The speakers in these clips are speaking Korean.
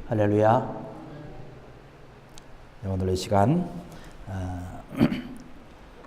할렐루야. 오늘 이 시간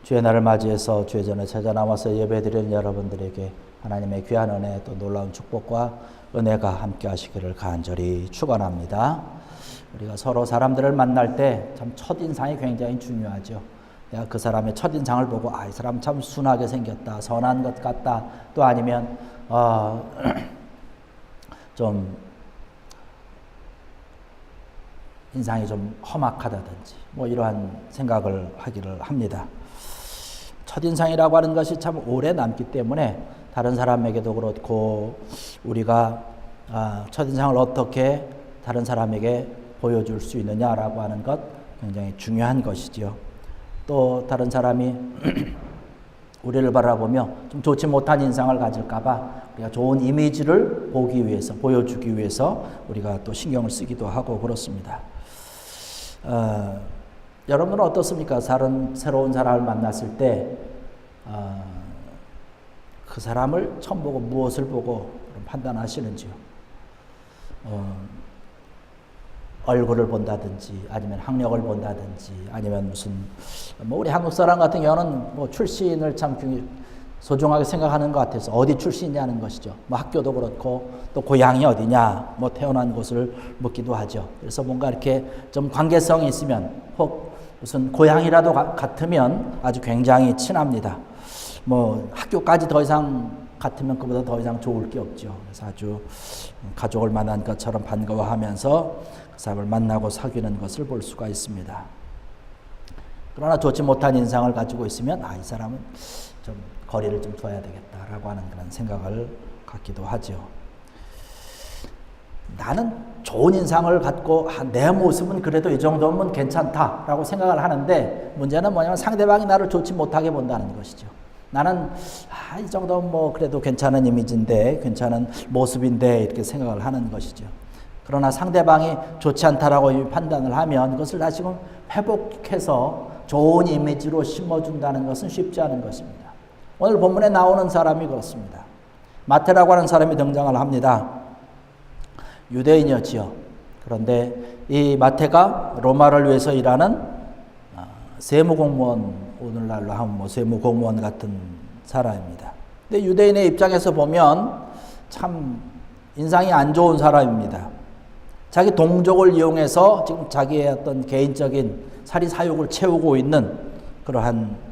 주의 날을 맞이해서 주의 전에 찾아 나와서 예배드리는 여러분들에게 하나님의 귀한 은혜 또 놀라운 축복과 은혜가 함께 하시기를 간절히 축원합니다. 우리가 서로 사람들을 만날 때 참 첫인상이 굉장히 중요하죠. 내가 그 사람의 첫인상을 보고 이 사람 참 순하게 생겼다, 선한 것 같다, 또 아니면 좀 인상이 좀 험악하다든지 이러한 생각을 하기를 합니다. 첫인상이라고 하는 것이 참 오래 남기 때문에 다른 사람에게도 그렇고 우리가 첫인상을 어떻게 다른 사람에게 보여줄 수 있느냐라고 하는 것 굉장히 중요한 것이지요. 또 다른 사람이 우리를 바라보며 좀 좋지 못한 인상을 가질까봐 우리가 좋은 이미지를 보기 위해서, 보여주기 위해서 우리가 또 신경을 쓰기도 하고 그렇습니다. 여러분은 어떻습니까? 새로운 사람을 만났을 때 그 사람을 처음 보고 무엇을 보고 판단하시는지요? 얼굴을 본다든지 아니면 학력을 본다든지 아니면 무슨 우리 한국 사람 같은 경우는 출신을 참 소중하게 생각하는 것 같아서 어디 출신이냐는 것이죠. 학교도 그렇고 또 고향이 어디냐, 태어난 곳을 묻기도 하죠. 그래서 뭔가 이렇게 좀 관계성이 있으면 혹 무슨 고향이라도 같으면 아주 굉장히 친합니다. 학교까지 더 이상 같으면 그보다 더 이상 좋을 게 없죠. 그래서 아주 가족을 만난 것처럼 반가워하면서 그 사람을 만나고 사귀는 것을 볼 수가 있습니다. 그러나 좋지 못한 인상을 가지고 있으면 이 사람은 좀 거리를 좀 둬야 되겠다라고 하는 그런 생각을 갖기도 하죠. 나는 좋은 인상을 갖고 내 모습은 그래도 이 정도면 괜찮다라고 생각을 하는데 문제는 뭐냐면 상대방이 나를 좋지 못하게 본다는 것이죠. 나는 이 정도면 그래도 괜찮은 이미지인데 괜찮은 모습인데 이렇게 생각을 하는 것이죠. 그러나 상대방이 좋지 않다라고 판단을 하면 그것을 다시금 회복해서 좋은 이미지로 심어준다는 것은 쉽지 않은 것입니다. 오늘 본문에 나오는 사람이 그렇습니다. 마태라고 하는 사람이 등장을 합니다. 유대인이었지요. 그런데 이 마태가 로마를 위해서 일하는 세무공무원, 오늘날로 하면 세무공무원 같은 사람입니다. 근데 유대인의 입장에서 보면 참 인상이 안 좋은 사람입니다. 자기 동족을 이용해서 지금 자기의 어떤 개인적인 사리사욕을 채우고 있는 그러한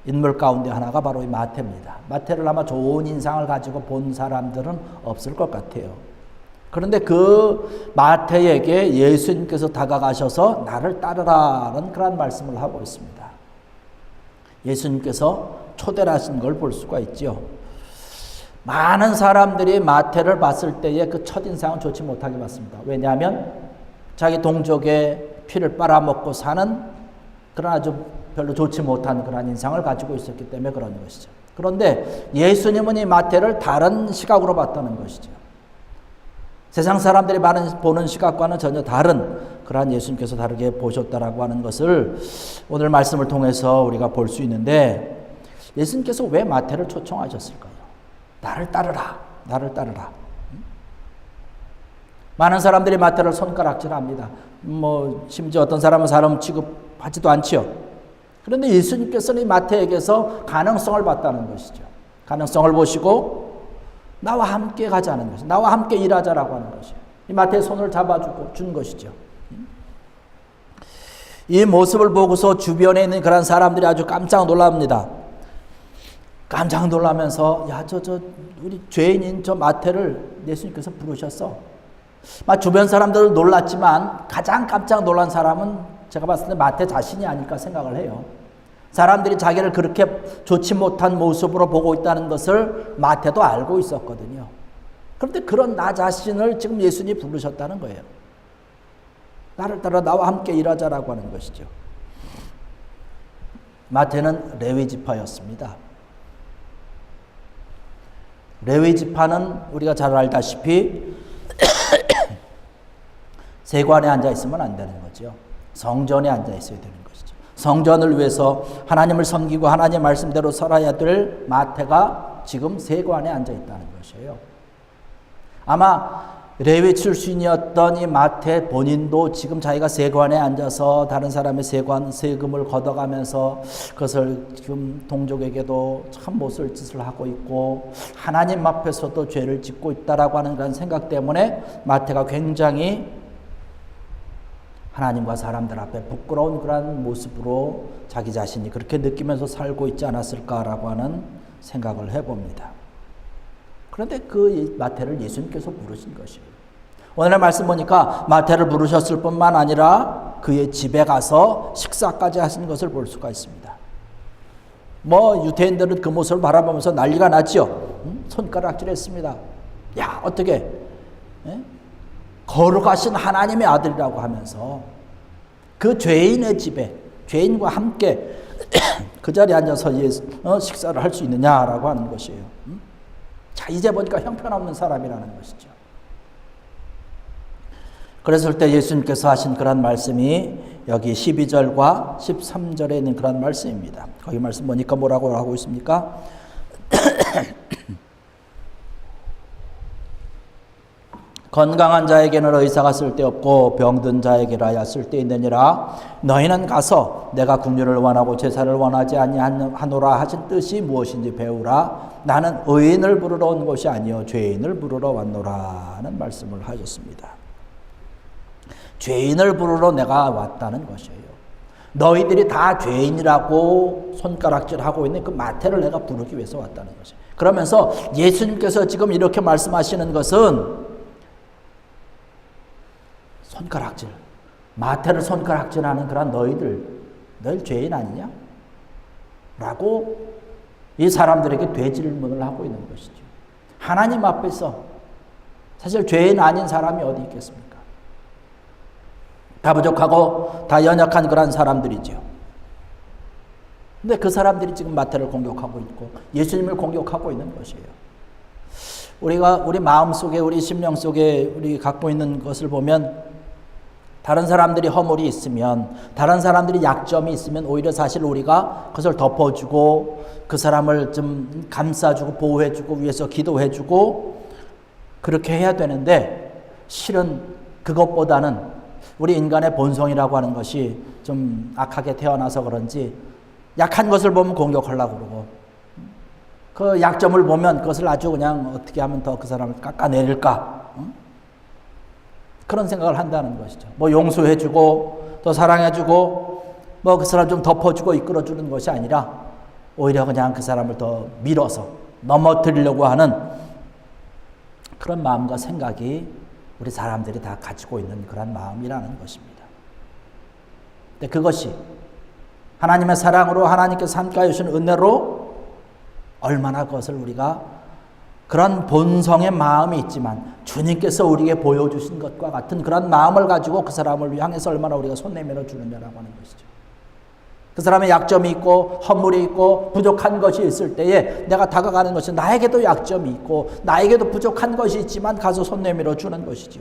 인물 가운데 하나가 바로 이 마태입니다. 마태를 아마 좋은 인상을 가지고 본 사람들은 없을 것 같아요. 그런데 그 마태에게 예수님께서 다가가셔서 나를 따르라는 그런 말씀을 하고 있습니다. 예수님께서 초대를 하신 걸 볼 수가 있죠. 많은 사람들이 마태를 봤을 때의 그 첫인상은 좋지 못하게 봤습니다. 왜냐하면 자기 동족의 피를 빨아먹고 사는 그런 아주 별로 좋지 못한 그런 인상을 가지고 있었기 때문에 그런 것이죠. 그런데 예수님은 이 마태를 다른 시각으로 봤다는 것이죠. 세상 사람들이 보는 시각과는 전혀 다른 그러한 예수님께서 다르게 보셨다라고 하는 것을 오늘 말씀을 통해서 우리가 볼 수 있는데 예수님께서 왜 마태를 초청하셨을까요? 나를 따르라, 나를 따르라. 많은 사람들이 마태를 손가락질합니다. 심지어 어떤 사람은 사람 취급하지도 않지요. 그런데 예수님께서는 이 마태에게서 가능성을 봤다는 것이죠. 가능성을 보시고 나와 함께 가자는 것이죠. 나와 함께 일하자라고 하는 것이죠. 이 마태의 손을 잡아주고 준 것이죠. 이 모습을 보고서 주변에 있는 그런 사람들이 아주 깜짝 놀랍니다. 깜짝 놀라면서 우리 죄인인 저 마태를 예수님께서 부르셨어. 주변 사람들은 놀랐지만 가장 깜짝 놀란 사람은 제가 봤을 때 마태 자신이 아닐까 생각을 해요. 사람들이 자기를 그렇게 좋지 못한 모습으로 보고 있다는 것을 마태도 알고 있었거든요. 그런데 그런 나 자신을 지금 예수님이 부르셨다는 거예요. 나를 따라 나와 함께 일하자라고 하는 것이죠. 마태는 레위 지파였습니다. 레위 지파는 우리가 잘 알다시피 세관에 앉아 있으면 안 되는 거죠. 성전에 앉아 있어야 되는 것이죠. 성전을 위해서 하나님을 섬기고 하나님 말씀대로 살아야 될 마태가 지금 세관에 앉아 있다는 것이에요. 아마 레위 출신이었던 이 마태 본인도 지금 자기가 세관에 앉아서 다른 사람의 세금을 걷어가면서 그것을 지금 동족에게도 참 못쓸 짓을 하고 있고 하나님 앞에서도 죄를 짓고 있다라고 하는 그런 생각 때문에 마태가 굉장히 하나님과 사람들 앞에 부끄러운 그런 모습으로 자기 자신이 그렇게 느끼면서 살고 있지 않았을까라고 하는 생각을 해봅니다. 그런데 그 마태를 예수님께서 부르신 것이에요. 오늘의 말씀 보니까 마태를 부르셨을 뿐만 아니라 그의 집에 가서 식사까지 하신 것을 볼 수가 있습니다. 유대인들은 그 모습을 바라보면서 난리가 났죠. 손가락질했습니다. 야, 어떻게 거룩하신 하나님의 아들이라고 하면서 그 죄인의 집에 죄인과 함께 그 자리에 앉아서 식사를 할 수 있느냐라고 하는 것이에요. 자, 이제 보니까 형편없는 사람이라는 것이죠. 그랬을 때 예수님께서 하신 그런 말씀이 여기 12절과 13절에 있는 그런 말씀입니다. 거기 말씀 보니까 뭐라고 하고 있습니까? 건강한 자에게는 의사가 쓸데없고 병든 자에게라야 쓸데있느니라. 너희는 가서 내가 긍휼을 원하고 제사를 원하지 아니하노라 하신 뜻이 무엇인지 배우라. 나는 의인을 부르러 온 것이 아니요 죄인을 부르러 왔노라는 말씀을 하셨습니다. 죄인을 부르러 내가 왔다는 것이에요. 너희들이 다 죄인이라고 손가락질하고 있는 그 마태를 내가 부르기 위해서 왔다는 것이에요. 그러면서 예수님께서 지금 이렇게 말씀하시는 것은 손가락질, 마태를 손가락질하는 그런 너희 죄인 아니냐? 라고 이 사람들에게 되질문을 하고 있는 것이죠. 하나님 앞에서 사실 죄인 아닌 사람이 어디 있겠습니까? 다 부족하고 다 연약한 그런 사람들이죠. 근데 그 사람들이 지금 마태를 공격하고 있고 예수님을 공격하고 있는 것이에요. 우리 마음 속에, 우리 심령 속에 우리 갖고 있는 것을 보면 다른 사람들이 허물이 있으면, 다른 사람들이 약점이 있으면 오히려 사실 우리가 그것을 덮어주고 그 사람을 좀 감싸주고 보호해주고 위해서 기도해주고 그렇게 해야 되는데, 실은 그것보다는 우리 인간의 본성이라고 하는 것이 좀 악하게 태어나서 그런지 약한 것을 보면 공격하려고 그러고, 그 약점을 보면 그것을 아주 그냥 어떻게 하면 더 그 사람을 깎아내릴까, 그런 생각을 한다는 것이죠. 용서해주고 또 사랑해주고 그 사람 좀 덮어주고 이끌어주는 것이 아니라 오히려 그냥 그 사람을 더 밀어서 넘어뜨리려고 하는 그런 마음과 생각이 우리 사람들이 다 가지고 있는 그런 마음이라는 것입니다. 근데 그것이 하나님의 사랑으로, 하나님께서 함께하여 주신 은혜로 얼마나 그것을 우리가 그런 본성의 마음이 있지만 주님께서 우리에게 보여주신 것과 같은 그런 마음을 가지고 그 사람을 향해서 얼마나 우리가 손 내밀어 주느냐라고 하는 것이죠. 그 사람의 약점이 있고 허물이 있고 부족한 것이 있을 때에 내가 다가가는 것은 나에게도 약점이 있고 나에게도 부족한 것이 있지만 가서 손 내밀어 주는 것이죠.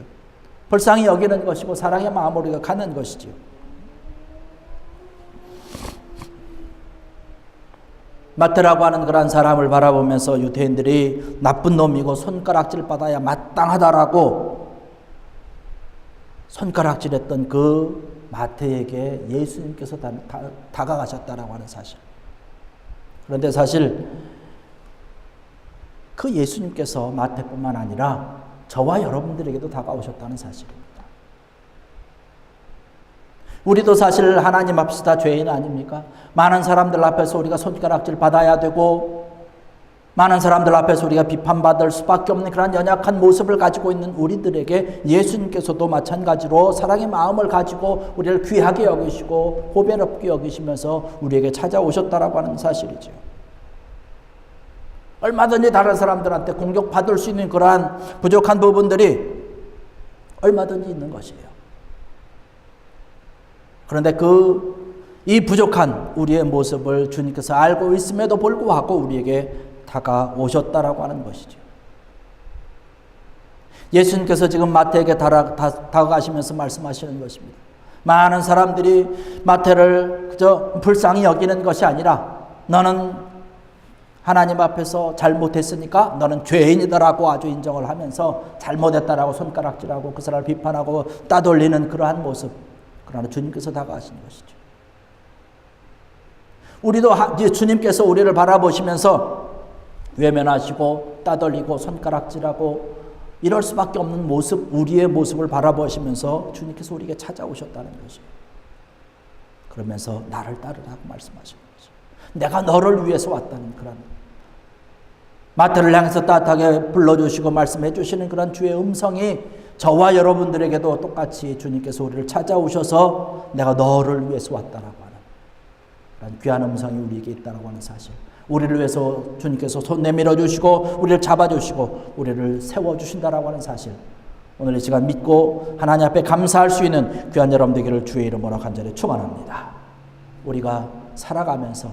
불쌍히 여기는 것이고 사랑의 마음으로 우리가 가는 것이죠. 마태라고 하는 그런 사람을 바라보면서 유대인들이 나쁜 놈이고 손가락질 받아야 마땅하다라고 손가락질했던 그 마태에게 예수님께서 다가가셨다라고 하는 사실. 그런데 사실 그 예수님께서 마태뿐만 아니라 저와 여러분들에게도 다가오셨다는 사실입니다. 우리도 사실 하나님 앞에서 다 죄인 아닙니까? 많은 사람들 앞에서 우리가 손가락질 받아야 되고 많은 사람들 앞에서 우리가 비판받을 수밖에 없는 그런 연약한 모습을 가지고 있는 우리들에게 예수님께서도 마찬가지로 사랑의 마음을 가지고 우리를 귀하게 여기시고 보배롭게 여기시면서 우리에게 찾아오셨다라고 하는 사실이죠. 얼마든지 다른 사람들한테 공격받을 수 있는 그러한 부족한 부분들이 얼마든지 있는 것이에요. 그런데 이 부족한 우리의 모습을 주님께서 알고 있음에도 불구하고 우리에게 다가오셨다라고 하는 것이죠. 예수님께서 지금 마태에게 다가가시면서 말씀하시는 것입니다. 많은 사람들이 마태를 그저 불쌍히 여기는 것이 아니라 너는 하나님 앞에서 잘못했으니까 너는 죄인이다라고 아주 인정을 하면서 잘못했다라고 손가락질하고 그 사람을 비판하고 따돌리는 그러한 모습. 그러나 주님께서 다가가시는 것이죠. 우리도 주님께서 우리를 바라보시면서 외면하시고 따돌리고 손가락질하고 이럴 수밖에 없는 모습, 우리의 모습을 바라보시면서 주님께서 우리에게 찾아오셨다는 것이에요. 그러면서 나를 따르라고 말씀하시는 거죠. 내가 너를 위해서 왔다는 그런 마태를 향해서 따뜻하게 불러주시고 말씀해 주시는 그런 주의 음성이 저와 여러분들에게도 똑같이 주님께서 우리를 찾아오셔서 내가 너를 위해서 왔다라고 하는 그런 귀한 음성이 우리에게 있다라고 하는 사실. 우리를 위해서 주님께서 손 내밀어 주시고 우리를 잡아주시고 우리를 세워주신다라고 하는 사실. 오늘 이 시간 믿고 하나님 앞에 감사할 수 있는 귀한 여러분 되기를 주의 이름으로 간절히 축원합니다. 우리가 살아가면서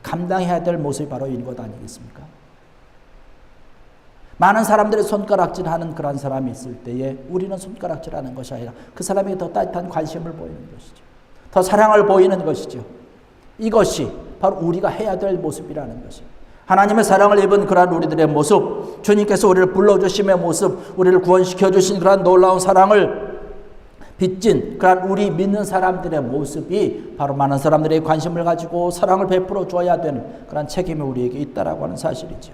감당해야 될 모습이 바로 이것 아니겠습니까? 많은 사람들이 손가락질하는 그런 사람이 있을 때에 우리는 손가락질하는 것이 아니라 그 사람에게 더 따뜻한 관심을 보이는 것이죠. 더 사랑을 보이는 것이죠. 이것이 바로 우리가 해야 될 모습이라는 것이에요. 하나님의 사랑을 입은 그러한 우리들의 모습, 주님께서 우리를 불러주심의 모습, 우리를 구원시켜 주신 그러한 놀라운 사랑을 빚진 그러한 우리 믿는 사람들의 모습이 바로 많은 사람들의 관심을 가지고 사랑을 베풀어 줘야 되는 그러한 책임이 우리에게 있다라고 하는 사실이죠.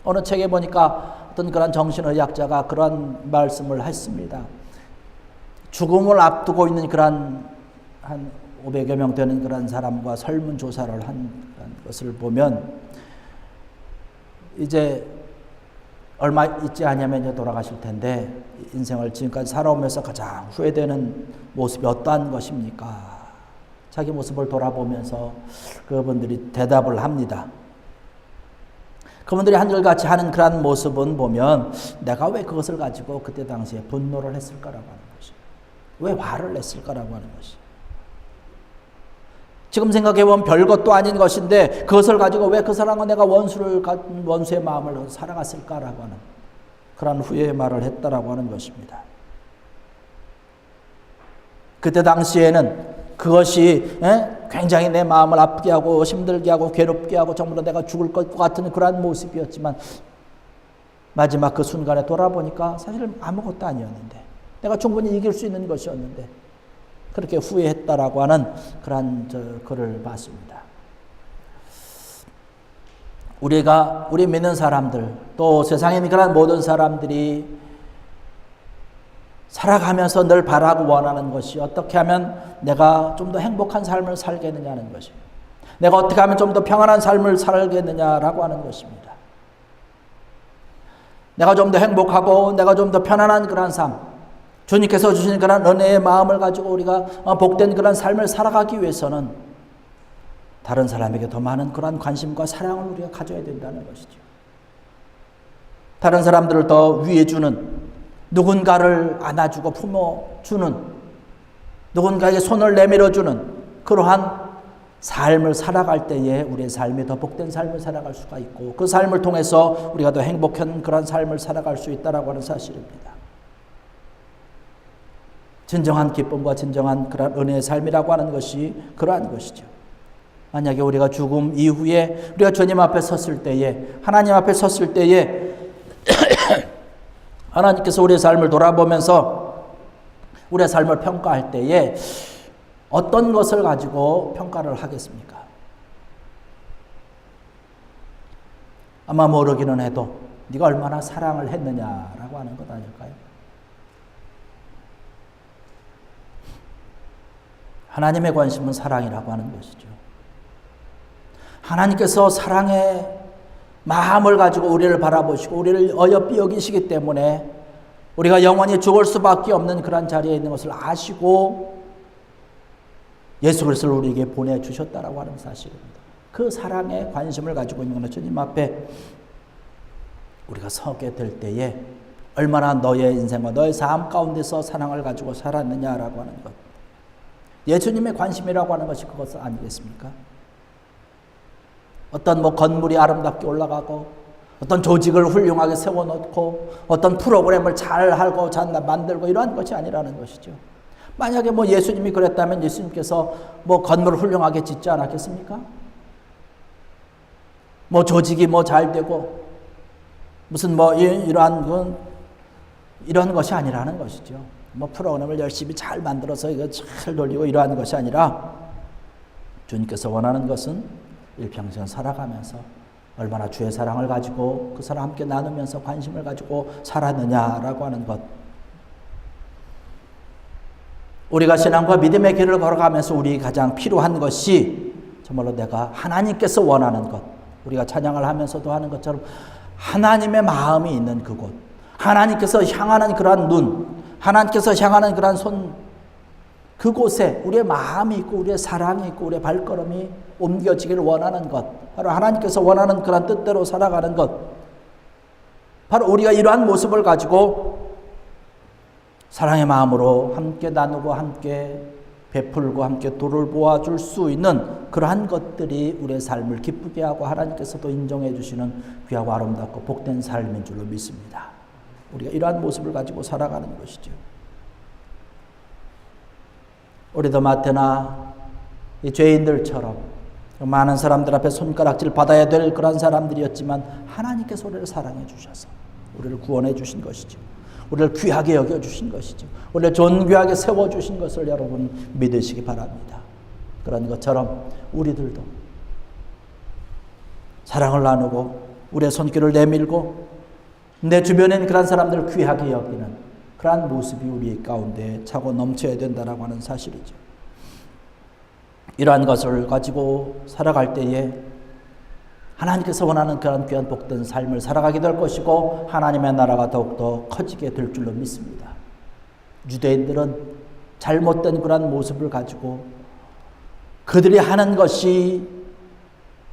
어느 책에 보니까 어떤 그런 정신의학자가 그런 말씀을 했습니다. 죽음을 앞두고 있는 그런 한 500여 명 되는 그런 사람과 설문조사를 한 것을 보면 이제 얼마 있지 않으면 이제 돌아가실 텐데 인생을 지금까지 살아오면서 가장 후회되는 모습이 어떠한 것입니까? 자기 모습을 돌아보면서 그분들이 대답을 합니다. 그분들이 한결같이 하는 그런 모습은 보면 내가 왜 그것을 가지고 그때 당시에 분노를 했을까라고 하는 것이, 왜 화를 냈을까라고 하는 것이, 지금 생각해보면 별것도 아닌 것인데 그것을 가지고 왜 그 사람과 내가 원수의 마음을 살아갔을까라고 하는 그런 후회의 말을 했다라고 하는 것입니다. 그때 당시에는 그것이 굉장히 내 마음을 아프게 하고 힘들게 하고 괴롭게 하고 정말로 내가 죽을 것 같은 그러한 모습이었지만 마지막 그 순간에 돌아보니까 사실 아무것도 아니었는데 내가 충분히 이길 수 있는 것이었는데 그렇게 후회했다라고 하는 그런 글을 봤습니다. 우리 믿는 사람들 또 세상에 있는 그런 모든 사람들이 살아가면서 늘 바라고 원하는 것이 어떻게 하면 내가 좀 더 행복한 삶을 살겠느냐는 것이에요. 내가 어떻게 하면 좀 더 평안한 삶을 살겠느냐라고 하는 것입니다. 내가 좀 더 행복하고 내가 좀 더 편안한 그런 삶, 주님께서 주신 그런 은혜의 마음을 가지고 우리가 복된 그런 삶을 살아가기 위해서는 다른 사람에게 더 많은 그런 관심과 사랑을 우리가 가져야 된다는 것이죠. 다른 사람들을 더 위해주는, 누군가를 안아주고 품어주는, 누군가에게 손을 내밀어주는 그러한 삶을 살아갈 때에 우리의 삶이 더 복된 삶을 살아갈 수가 있고 그 삶을 통해서 우리가 더 행복한 그런 삶을 살아갈 수 있다라고 하는 사실입니다. 진정한 기쁨과 진정한 그런 은혜의 삶이라고 하는 것이 그러한 것이죠. 만약에 우리가 죽음 이후에 우리가 주님 앞에 섰을 때에, 하나님 앞에 섰을 때에 하나님께서 우리의 삶을 돌아보면서 우리의 삶을 평가할 때에 어떤 것을 가지고 평가를 하겠습니까? 아마 모르기는 해도 네가 얼마나 사랑을 했느냐라고 하는 것 아닐까요? 하나님의 관심은 사랑이라고 하는 것이죠. 하나님께서 사랑의 마음을 가지고 우리를 바라보시고 우리를 어여삐 여기시기 때문에 우리가 영원히 죽을 수밖에 없는 그런 자리에 있는 것을 아시고 예수 그리스도를 우리에게 보내주셨다라고 하는 사실입니다. 그 사랑에 관심을 가지고 있는 주님 앞에 우리가 서게 될 때에 얼마나 너의 인생과 너의 삶 가운데서 사랑을 가지고 살았느냐라고 하는 것, 예수님의 관심이라고 하는 것이 그것 아니겠습니까? 어떤 건물이 아름답게 올라가고 어떤 조직을 훌륭하게 세워놓고 어떤 프로그램을 잘하고 잘 만들고 이러한 것이 아니라는 것이죠. 만약에 예수님이 그랬다면 예수님께서 건물을 훌륭하게 짓지 않았겠습니까? 뭐 조직이 뭐 잘 되고 무슨 뭐 이러한 것이 아니라는 것이죠. 뭐 프로그램을 열심히 잘 만들어서 이거 잘 돌리고 이러한 것이 아니라 주님께서 원하는 것은 일평생 살아가면서 얼마나 주의 사랑을 가지고 그 사랑 함께 나누면서 관심을 가지고 살았느냐라고 하는 것. 우리가 신앙과 믿음의 길을 걸어가면서 우리 가장 필요한 것이 정말로 내가 하나님께서 원하는 것, 우리가 찬양을 하면서도 하는 것처럼 하나님의 마음이 있는 그곳, 하나님께서 향하는 그러한 눈, 하나님께서 향하는 그러한 손, 그곳에 우리의 마음이 있고 우리의 사랑이 있고 우리의 발걸음이 옮겨지기를 원하는 것, 바로 하나님께서 원하는 그런 뜻대로 살아가는 것, 바로 우리가 이러한 모습을 가지고 사랑의 마음으로 함께 나누고 함께 베풀고 함께 도를 보아줄 수 있는 그러한 것들이 우리의 삶을 기쁘게 하고 하나님께서도 인정해 주시는 귀하고 아름답고 복된 삶인 줄로 믿습니다. 우리가 이러한 모습을 가지고 살아가는 것이죠. 우리도 마태나 이 죄인들처럼 많은 사람들 앞에 손가락질 받아야 될 그런 사람들이었지만 하나님께서 우리를 사랑해 주셔서 우리를 구원해 주신 것이죠. 우리를 귀하게 여겨주신 것이죠. 우리를 존귀하게 세워주신 것을 여러분 믿으시기 바랍니다. 그런 것처럼 우리들도 사랑을 나누고 우리의 손길을 내밀고 내 주변에 있는 그런 사람들을 귀하게 여기는 그러한 모습이 우리 가운데 차고 넘쳐야 된다라고 하는 사실이죠. 이러한 것을 가지고 살아갈 때에 하나님께서 원하는 그런 귀한 복된 삶을 살아가게 될 것이고 하나님의 나라가 더욱더 커지게 될 줄로 믿습니다. 유대인들은 잘못된 그런 모습을 가지고 그들이 하는 것이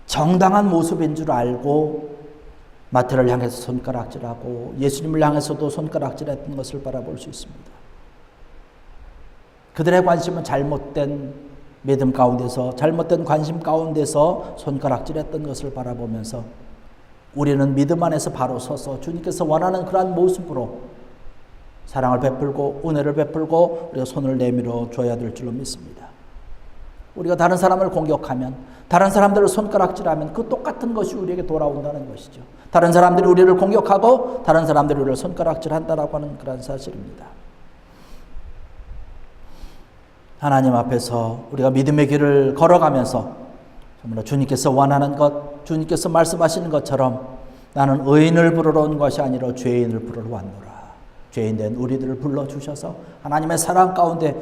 정당한 모습인 줄 알고 마태를 향해서 손가락질하고 예수님을 향해서도 손가락질했던 것을 바라볼 수 있습니다. 그들의 관심은 잘못된 믿음 가운데서 잘못된 관심 가운데서 손가락질했던 것을 바라보면서 우리는 믿음 안에서 바로 서서 주님께서 원하는 그러한 모습으로 사랑을 베풀고 은혜를 베풀고 우리가 손을 내밀어 줘야 될 줄로 믿습니다. 우리가 다른 사람을 공격하면 다른 사람들을 손가락질하면 그 똑같은 것이 우리에게 돌아온다는 것이죠. 다른 사람들이 우리를 공격하고 다른 사람들이 우리를 손가락질한다라고 하는 그런 사실입니다. 하나님 앞에서 우리가 믿음의 길을 걸어가면서 정말 주님께서 원하는 것, 주님께서 말씀하시는 것처럼 나는 의인을 부르러 온 것이 아니라 죄인을 부르러 왔노라. 죄인된 우리들을 불러주셔서 하나님의 사랑 가운데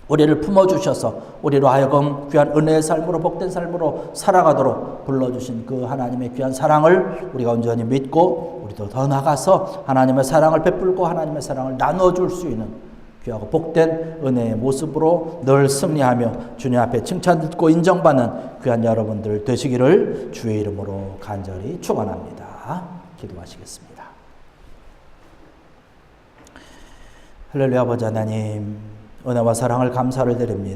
우리를 품어주셔서 우리로 하여금 귀한 은혜의 삶으로 복된 삶으로 살아가도록 불러주신 그 하나님의 귀한 사랑을 우리가 온전히 믿고 우리도 더 나아가서 하나님의 사랑을 베풀고 하나님의 사랑을 나눠줄 수 있는 귀하고 복된 은혜의 모습으로 늘 승리하며 주님 앞에 칭찬듣고 인정받는 귀한 여러분들 되시기를 주의 이름으로 간절히 축원합니다. 기도하시겠습니다. 할렐루야. 아버지 하나님, 은혜와 사랑을 감사를 드립니다.